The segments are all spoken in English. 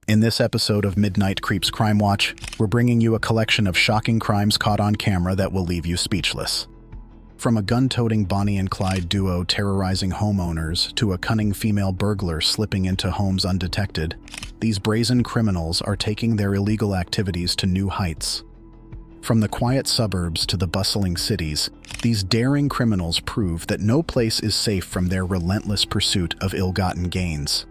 In this episode of Midnight Creeps Crime Watch, we're bringing you a collection of shocking crimes caught on camera that will leave you speechless. From a gun-toting Bonnie and Clyde duo terrorizing homeowners to a cunning female burglar slipping into homes undetected, these brazen criminals are taking their illegal activities to new heights. From the quiet suburbs to the bustling cities, these daring criminals prove that no place is safe from their relentless pursuit of ill-gotten gains.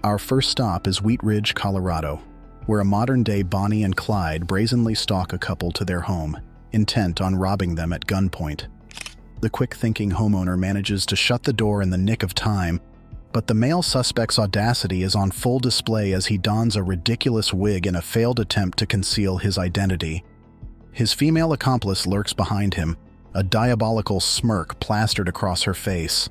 Our first stop is Wheat Ridge, Colorado, where a modern-day Bonnie and Clyde brazenly stalk a couple to their home, intent on robbing them at gunpoint. The quick-thinking homeowner manages to shut the door in the nick of time, but the male suspect's audacity is on full display as he dons a ridiculous wig in a failed attempt to conceal his identity. His female accomplice lurks behind him, a diabolical smirk plastered across her face.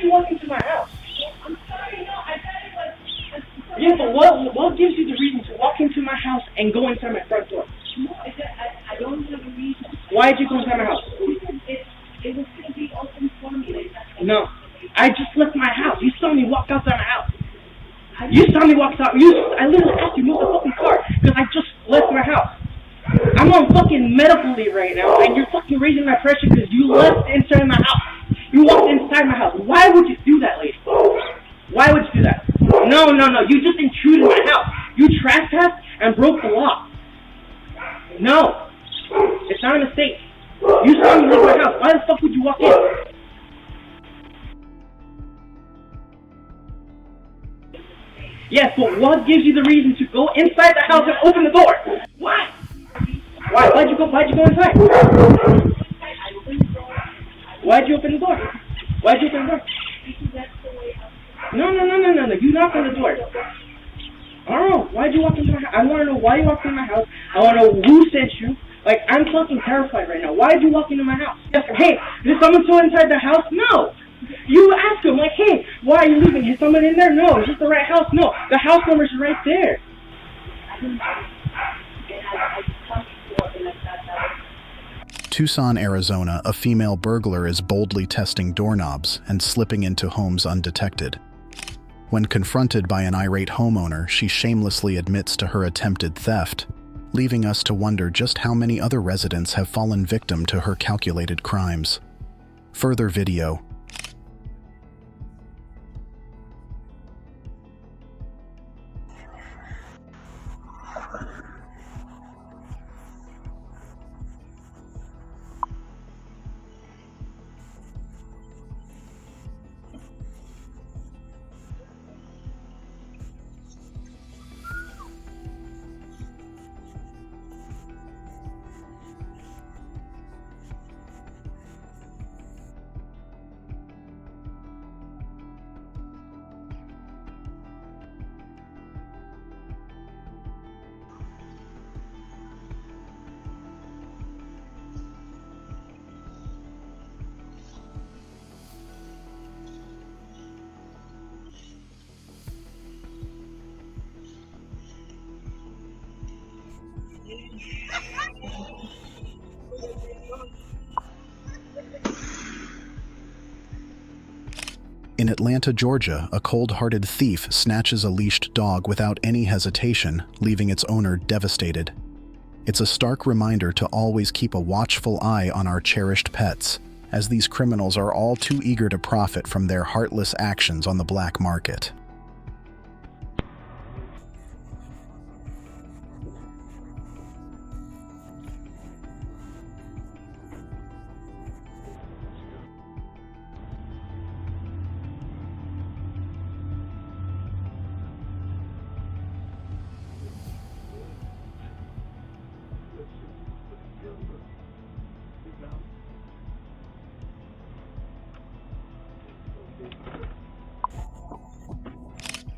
You walk into my house. I'm sorry, no, I thought it was... Yeah, but what gives you the reason to walk into my house and go inside my front door? No, I don't have a reason. Why did you go inside my house? It was going to be open for me. Like that. No, I just left my house. You saw me walk outside my house. You saw me walk out. I literally asked you to move the fucking car because I just left my house. I'm on fucking medical leave right now, and you're fucking raising my pressure because you left inside my house. You walked inside my house. Why would you do that, lady? Why would you do that? No. You just intruded in my house. You trespassed and broke the law. No. It's not a mistake. You saw me leave my house. Why the fuck would you walk in? Yes, but what gives you the reason to go inside the house and open the door? Why? Why'd you go inside? Why'd you open the door? Why'd you open the door? No. You knocked on the door. I don't know. Why'd you walk into my house? I want to know why you walked into my house. I want to know who sent you. Like, I'm fucking terrified right now. Why'd you walk into my house? Hey, is someone still inside the house? No. You ask him, like, hey, why are you leaving? Is someone in there? No. Is this the right house? No. The house number's right there. Tucson, Arizona, a female burglar is boldly testing doorknobs and slipping into homes undetected. When confronted by an irate homeowner, she shamelessly admits to her attempted theft, leaving us to wonder just how many other residents have fallen victim to her calculated crimes. Further video. In Atlanta, Georgia, a cold-hearted thief snatches a leashed dog without any hesitation, leaving its owner devastated. It's a stark reminder to always keep a watchful eye on our cherished pets, as these criminals are all too eager to profit from their heartless actions on the black market.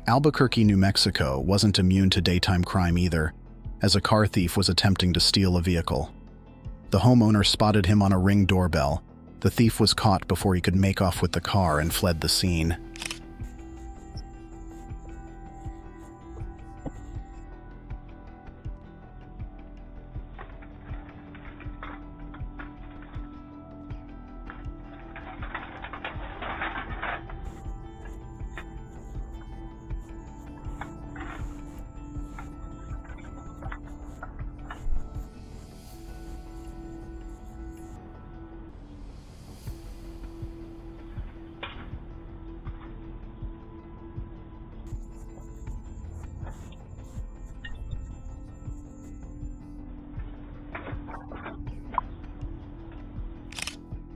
Albuquerque, New Mexico wasn't immune to daytime crime either, as a car thief was attempting to steal a vehicle. The homeowner spotted him on a Ring doorbell. The thief was caught before he could make off with the car and fled the scene.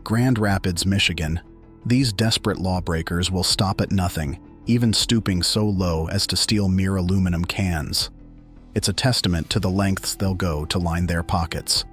Grand Rapids, Michigan. These desperate lawbreakers will stop at nothing, even stooping so low as to steal mere aluminum cans. It's a testament to the lengths they'll go to line their pockets.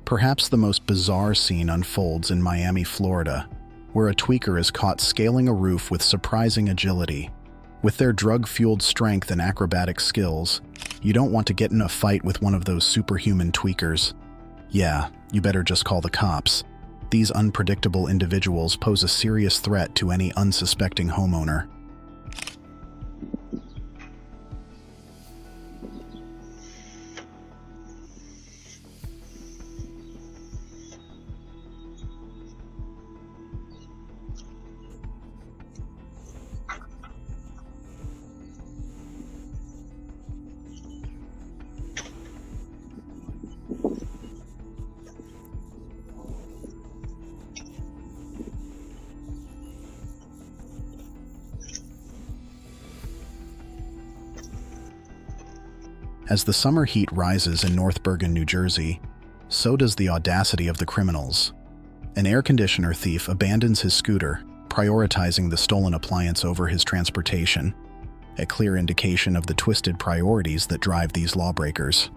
Perhaps the most bizarre scene unfolds in Miami, Florida, where a tweaker is caught scaling a roof with surprising agility. With their drug-fueled strength and acrobatic skills, you don't want to get in a fight with one of those superhuman tweakers. Yeah, you better just call the cops. These unpredictable individuals pose a serious threat to any unsuspecting homeowner. As the summer heat rises in North Bergen, New Jersey, so does the audacity of the criminals. An air conditioner thief abandons his scooter, prioritizing the stolen appliance over his transportation, a clear indication of the twisted priorities that drive these lawbreakers.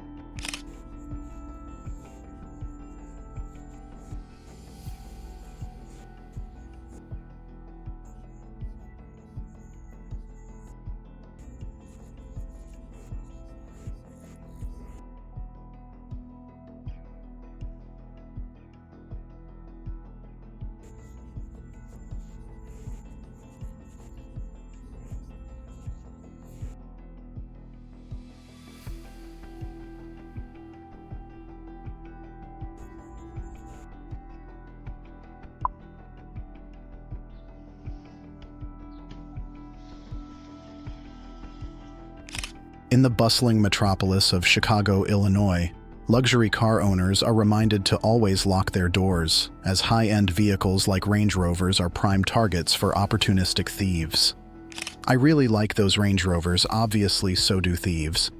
In the bustling metropolis of Chicago, Illinois, luxury car owners are reminded to always lock their doors, as high-end vehicles like Range Rovers are prime targets for opportunistic thieves. I really like those Range Rovers, obviously so do thieves.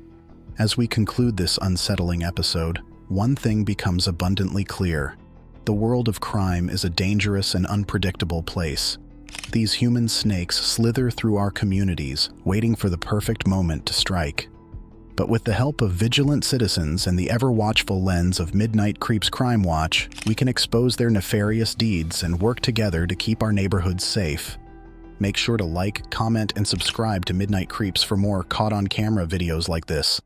As we conclude this unsettling episode, one thing becomes abundantly clear. The world of crime is a dangerous and unpredictable place. These human snakes slither through our communities, waiting for the perfect moment to strike. But with the help of vigilant citizens and the ever-watchful lens of Midnight Creeps Crime Watch, we can expose their nefarious deeds and work together to keep our neighborhoods safe. Make sure to like, comment, and subscribe to Midnight Creeps for more caught-on-camera videos like this.